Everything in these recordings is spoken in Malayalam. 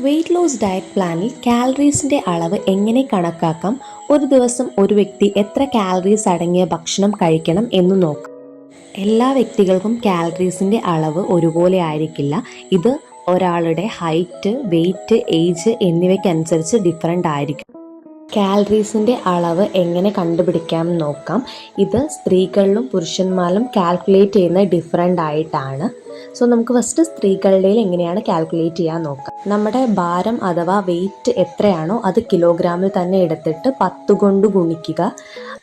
വെയ്റ്റ് ലോസ് ഡയറ്റ് പ്ലാനിൽ കാലറീസിൻ്റെ അളവ് എങ്ങനെ കണക്കാക്കാം, ഒരു ദിവസം ഒരു വ്യക്തി എത്ര കാലറീസ് അടങ്ങിയ ഭക്ഷണം കഴിക്കണം എന്ന് നോക്കാം. എല്ലാ വ്യക്തികൾക്കും കാലറീസിൻ്റെ അളവ് ഒരുപോലെ ആയിരിക്കില്ല. ഇത് ഒരാളുടെ ഹൈറ്റ്, വെയ്റ്റ്, ഏജ് എന്നിവയ്ക്കനുസരിച്ച് ഡിഫറൻ്റ് ആയിരിക്കും. കാലറീസിൻ്റെ അളവ് എങ്ങനെ കണ്ടുപിടിക്കാം എന്ന് നോക്കാം. ഇത് സ്ത്രീകളിലും പുരുഷന്മാരിലും കാൽക്കുലേറ്റ് ചെയ്യുന്നത് ഡിഫറൻ്റ് ആയിട്ടാണ്. സോ നമുക്ക് ഫസ്റ്റ് സ്ത്രീകളുടെ എങ്ങനെയാണ് കാൽക്കുലേറ്റ് ചെയ്യാൻ നോക്കാം. നമ്മുടെ ഭാരം അഥവാ വെയിറ്റ് എത്രയാണോ അത് കിലോഗ്രാമിൽ തന്നെ എടുത്തിട്ട് 10 കൊണ്ട് ഗുണിക്കുക.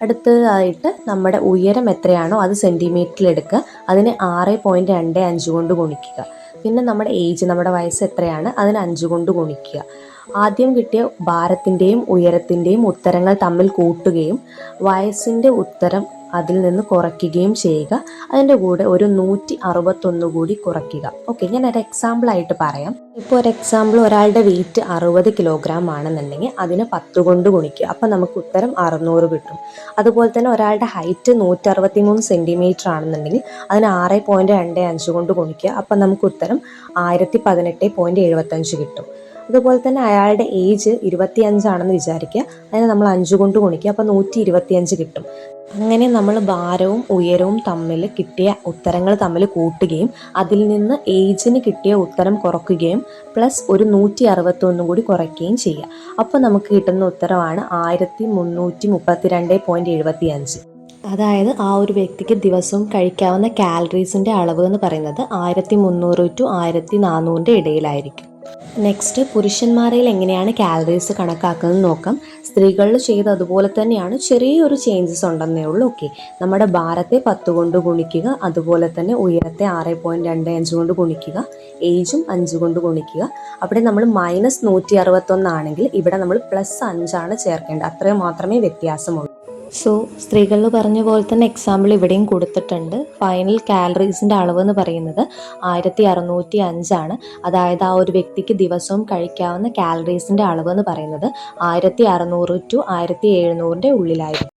അടുത്തതായിട്ട് നമ്മുടെ ഉയരം എത്രയാണോ അത് സെൻറ്റിമീറ്ററിൽ എടുക്കുക. അതിനെ 6.25 കൊണ്ട് ഗുണിക്കുക. പിന്നെ നമ്മുടെ ഏജ്, നമ്മുടെ വയസ്സ് എത്രയാണ് അതിന് 5 കൊണ്ട് ഗുണിക്കുക. ആദ്യം കിട്ടിയ ഭാരത്തിൻ്റെയും ഉയരത്തിൻ്റെയും ഉത്തരങ്ങൾ തമ്മിൽ കൂട്ടുകയും വയസ്സിൻ്റെ ഉത്തരം അതിൽ നിന്ന് കുറയ്ക്കുകയും ചെയ്യുക. അതിൻ്റെ കൂടെ ഒരു 161 കൂടി കുറയ്ക്കുക. ഓക്കെ, ഞാൻ ഒരു എക്സാമ്പിളായിട്ട് പറയാം. ഇപ്പോൾ ഒരു എക്സാമ്പിൾ, ഒരാളുടെ വെയിറ്റ് 60 കിലോഗ്രാം ആണെന്നുണ്ടെങ്കിൽ അതിന് 10 കൊണ്ട് ഗുണിക്കുക. അപ്പോൾ നമുക്ക് ഉത്തരം 600 കിട്ടും. അതുപോലെ തന്നെ ഒരാളുടെ ഹൈറ്റ് 163 സെൻറ്റിമീറ്റർ ആണെന്നുണ്ടെങ്കിൽ അതിന് 6.25 കൊണ്ട് ഗുണിക്കുക. അപ്പോൾ നമുക്ക് ഉത്തരം 1018.75 കിട്ടും. അതുപോലെ തന്നെ അയാളുടെ ഏജ് 25 ആണെന്ന് വിചാരിക്കുക. അതിനെ നമ്മൾ 5 കൊണ്ട് ഗുണിക്കുക. അപ്പോൾ 125 കിട്ടും. അങ്ങനെ നമ്മൾ ഭാരവും ഉയരവും തമ്മിൽ കിട്ടിയ ഉത്തരങ്ങൾ തമ്മിൽ കൂട്ടുകയും അതിൽ നിന്ന് ഏജിന് കിട്ടിയ ഉത്തരം കുറയ്ക്കുകയും പ്ലസ് ഒരു 161 കൂടി കുറയ്ക്കുകയും ചെയ്യുക. അപ്പോൾ നമുക്ക് കിട്ടുന്ന ഉത്തരമാണ് 1332.75. അതായത് ആ ഒരു വ്യക്തിക്ക് ദിവസവും കഴിക്കാവുന്ന കാലറീസിൻ്റെ അളവ് എന്ന് പറയുന്നത് 1300 to 1400 ഇടയിലായിരിക്കും. നെക്സ്റ്റ്, പുരുഷന്മാരിൽ എങ്ങനെയാണ് കാലറീസ് കണക്കാക്കുന്നത് നോക്കാം. സ്ത്രീകളിൽ ചെയ്ത അതുപോലെ തന്നെയാണ്, ചെറിയൊരു ചേഞ്ചസ് ഉണ്ടെന്നേ ഉള്ളൂ. ഓക്കെ, നമ്മുടെ ഭാരത്തെ 10 കൊണ്ട് ഗുണിക്കുക. അതുപോലെ തന്നെ ഉയരത്തെ 6.25 കൊണ്ട് ഗുണിക്കുക. ഏജും 5 കൊണ്ട് ഗുണിക്കുക. അവിടെ നമ്മൾ -161 ആണെങ്കിൽ ഇവിടെ നമ്മൾ +5 ചേർക്കേണ്ടത്. അത്രയും മാത്രമേ വ്യത്യാസമുള്ളൂ. സോ സ്ത്രീകളിൽ പറഞ്ഞ പോലെ തന്നെ എക്സാമ്പിൾ ഇവിടെയും കൊടുത്തിട്ടുണ്ട്. ഫൈനൽ കാലറീസിൻ്റെ അളവ് എന്ന് പറയുന്നത് 1605 അതായത് ആ ഒരു വ്യക്തിക്ക് ദിവസവും കഴിക്കാവുന്ന കാലറീസിൻ്റെ അളവ് എന്ന് പറയുന്നത് 1600 to 1700 ഉള്ളിലായിരിക്കും.